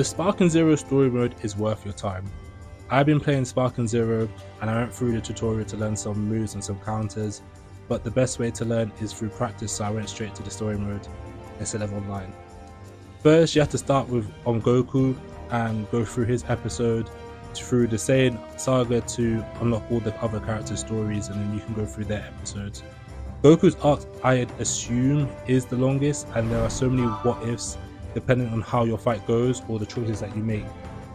The Sparking Zero story mode is worth your time. I've been playing Sparking Zero and I went through the tutorial to learn some moves and some counters, but the best way to learn is through practice, so I went straight to the story mode instead of online. First, you have to start on Goku and go through his episode, through the Saiyan saga to unlock all the other characters' stories, and then you can go through their episodes. Goku's arc, I assume, is the longest, and there are so many what-ifs depending on how your fight goes or the choices that you make.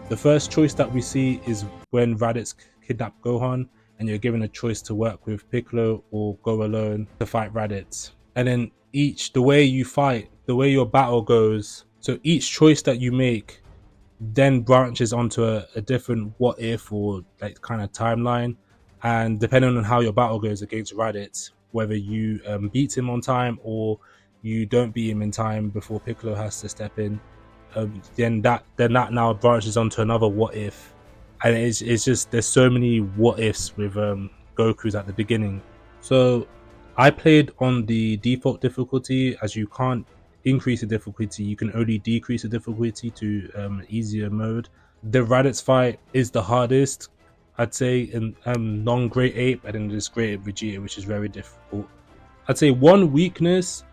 The first choice that we see is when Raditz kidnapped Gohan, and you're given a choice to work with Piccolo or go alone to fight Raditz. And then the way you fight, the way your battle goes, so each choice that you make then branches onto a different what if or like kind of timeline, and depending on how your battle goes against Raditz, whether you beat him on time or you don't beat him in time before Piccolo has to step in, then that now branches onto another what if, and it's just there's so many what ifs with Goku's at the beginning. So I played on the default difficulty, as you can't increase the difficulty, you can only decrease the difficulty to easier mode. The Raditz fight is the hardest, I'd say, in non-Great Ape, and then there's Great Ape Vegeta, which is very difficult. I'd say one weakness,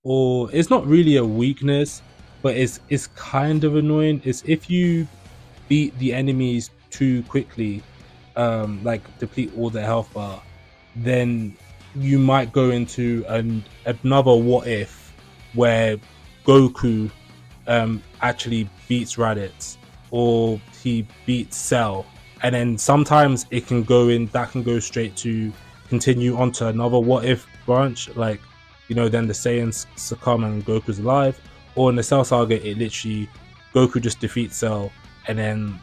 or it's not really a weakness, but it's kind of annoying, is if you beat the enemies too quickly, like deplete all their health bar, then you might go into another what if where Goku actually beats Raditz, or he beats Cell, and then sometimes it can go straight to continue onto another what if branch, like, you know, then the Saiyans succumb and Goku's alive, or in the Cell saga it literally Goku just defeats Cell and then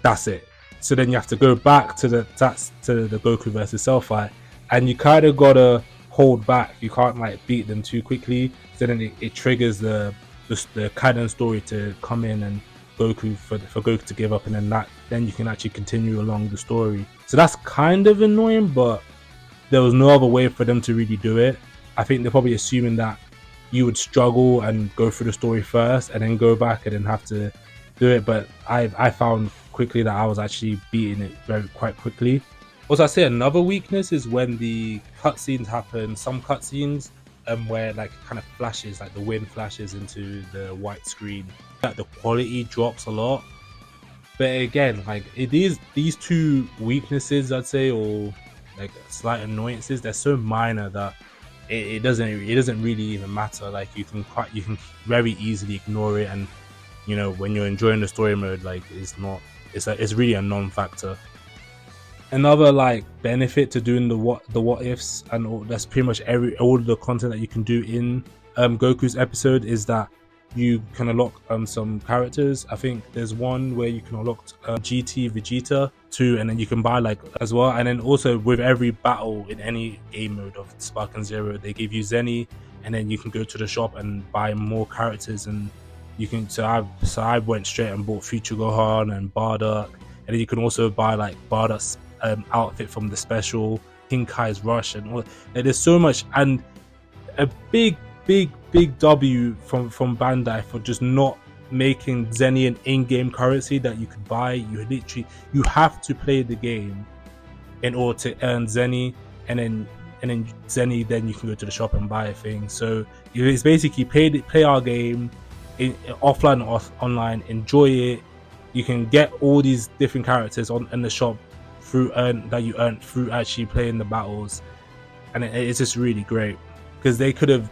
that's it. So then you have to go back to the Goku versus Cell fight, and you kind of gotta hold back. You can't like beat them too quickly, so then it triggers the canon story to come in and Goku for Goku to give up, and then you can actually continue along the story. So that's kind of annoying, but there was no other way for them to really do it. I think they're probably assuming that you would struggle and go through the story first and then go back and then have to do it, but I found quickly that I was actually beating it quite quickly. Also, I say another weakness is when the cutscenes happen. Some cutscenes where like kind of flashes, like the wind flashes into the white screen, that the quality drops a lot. But again, like these two weaknesses, I'd say, or like slight annoyances, they're so minor that it doesn't really even matter. Like you can very easily ignore it, and you know, when you're enjoying the story mode, like it's really a non-factor. Another like benefit to doing the what ifs and that's pretty much all the content that you can do in Goku's episode is that you can unlock some characters. I think there's one where you can unlock GT Vegeta too, and then you can buy like as well. And then also with every battle in any game mode of Sparking Zero, they give you Zenny, and then you can go to the shop and buy more characters, and you can. So I went straight and bought Future Gohan and Bardock, and then you can also buy like Bardock's outfit from the special, King Kai's Rush, and all. And there's so much, and a big W from Bandai for just not making Zenny an in-game currency that you could buy. You have to play the game in order to earn Zenny, and then Zenny, then you can go to the shop and buy a thing. So it's basically play our game offline or online, enjoy it. You can get all these different characters in the shop that you earn through actually playing the battles, and it's just really great, because they could have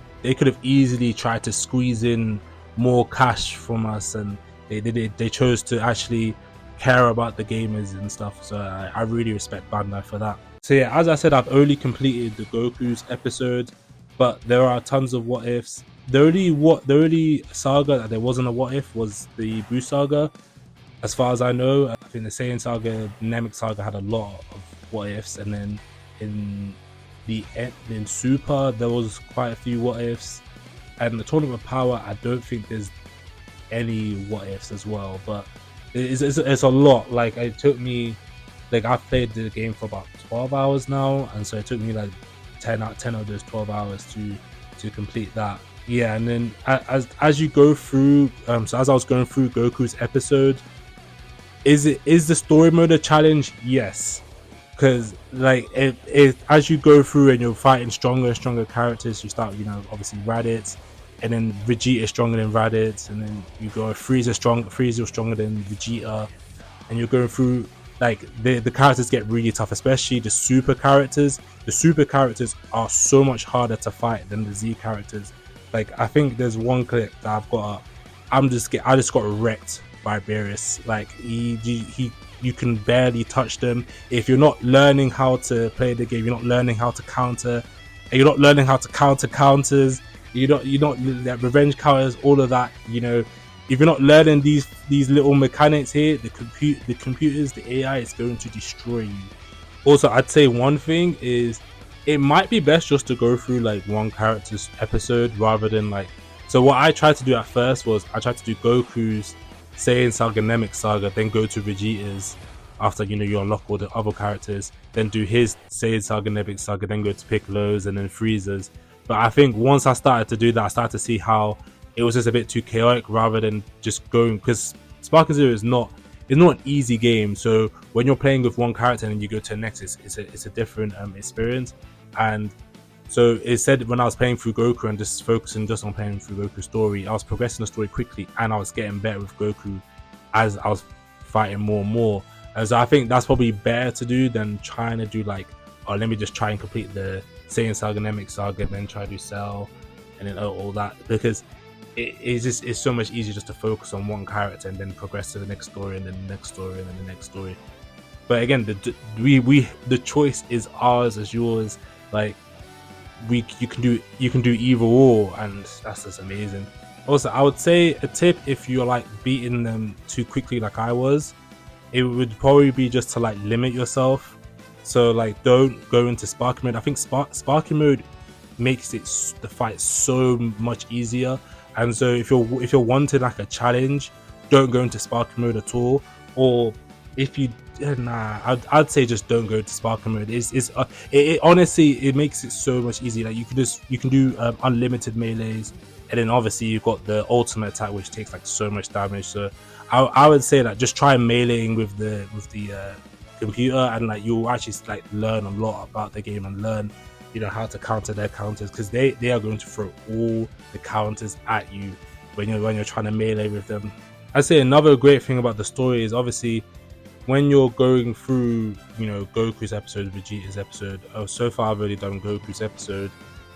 easily tried to squeeze in more cash from us, and they chose to actually care about the gamers and stuff. So I really respect Bandai for that. So yeah, as I said, I've only completed the Goku's episode, but there are tons of what ifs. The only saga that there wasn't a what if was the Buu saga, as far as I know. I think the Saiyan saga, Namek saga had a lot of what ifs, and then in Super there was quite a few what ifs, and the Tournament of Power I don't think there's any what ifs as well, but it's a lot. Like it took me, like I've played the game for about 12 hours now, and so it took me like 10 of those 12 hours to complete that. Yeah, and then as you go through, so as I was going through Goku's episode, is the story mode a challenge? Yes, because like it as you go through and you're fighting stronger and stronger characters, you start, obviously Raditz, and then Vegeta is stronger than Raditz, and then you go Frieza stronger than Vegeta, and you're going through, like, the characters get really tough, especially the super characters. The super characters are so much harder to fight than the Z characters. Like, I think there's one clip that I just got wrecked by Beerus. Like, you can barely touch them. If you're not learning how to play the game, you're not learning how to counter, and you're not learning how to counter counters, you're not like, revenge counters, all of that, if you're not learning these little mechanics here, the computers, the AI is going to destroy you. Also, I'd say one thing is, it might be best just to go through like one character's episode rather than like. So what I tried to do at first was I tried to do Goku's Saiyan Saga Namek Saga, then go to Vegeta's after you unlock all the other characters, then do his Saiyan Saga Namek Saga, then go to Piccolo's and then Frieza's. But I think once I started to do that, I started to see how it was just a bit too chaotic rather than just going, because Sparking Zero is not an easy game. So when you're playing with one character and you go to the next, it's a different experience. And so it said when I was playing through Goku and just focusing just on playing through Goku's story, I was progressing the story quickly and I was getting better with Goku as I was fighting more and more. And so I think that's probably better to do than trying to do like, oh, let me just try and complete the Saiyan Saga Namek Saga and then try to do Cell and then all that, because it's so much easier just to focus on one character and then progress to the next story and then the next story and then the next story. But again, the choice is ours as yours. Like, you can do either or, and that's just amazing. Also, I would say a tip, if you're like beating them too quickly like I was, it would probably be just to like limit yourself. So like, don't go into Sparking mode. I think Sparking mode makes the fight so much easier. And so if you're wanting like a challenge, don't go into Sparking mode at all. Or if you I'd say just don't go to Sparking mode. It honestly, it makes it so much easier. Like, you can do unlimited melees, and then obviously you've got the ultimate attack, which takes like so much damage. So I would say that just try meleeing with the computer, and like you'll actually like learn a lot about the game and learn how to counter their counters, because they are going to throw all the counters at you when you're trying to melee with them. I'd say another great thing about the story is obviously when you're going through Goku's episode, Vegeta's episode. So far I've already done Goku's episode.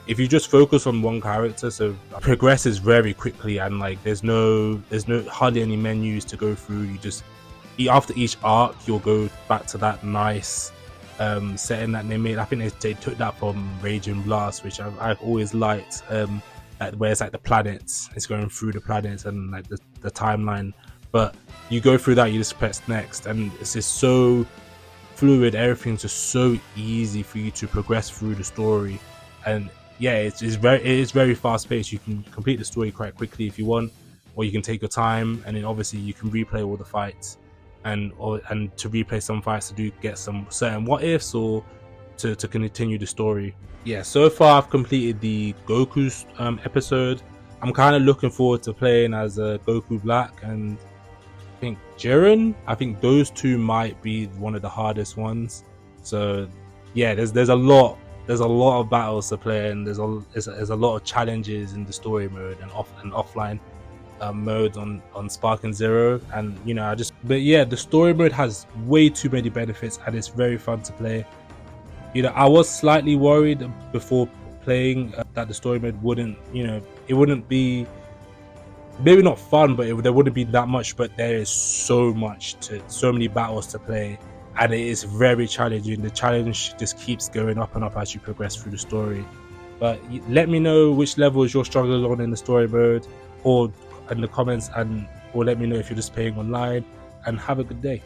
If you just focus on one character, so it progresses very quickly, and like there's no hardly any menus to go through. You just after each arc you'll go back to that nice setting that they made. I think they took that from Raging Blast, which I've always liked, like where it's like the planets, it's going through the planets and like the timeline. But you go through that, you just press next, and it's just so fluid. Everything's just so easy for you to progress through the story. And yeah, it is very fast paced. You can complete the story quite quickly if you want, or you can take your time, and then obviously you can replay all the fights, and to replay some fights to get some certain what ifs, or to continue the story. Yeah, so far I've completed the Goku's episode. I'm kind of looking forward to playing as Goku Black and I think Jiren. I think those two might be one of the hardest ones. So yeah, there's a lot of battles to play, and there's a lot of challenges in the story mode and offline modes on Sparking Zero. And but yeah, the story mode has way too many benefits and it's very fun to play. I was slightly worried before playing that the story mode wouldn't be, maybe not fun, but there wouldn't be that much. But there is so many battles to play, and it is very challenging. The challenge just keeps going up and up as you progress through the story. But let me know which levels you're struggling on in the story mode, or in the comments, or let me know if you're just playing online. And have a good day.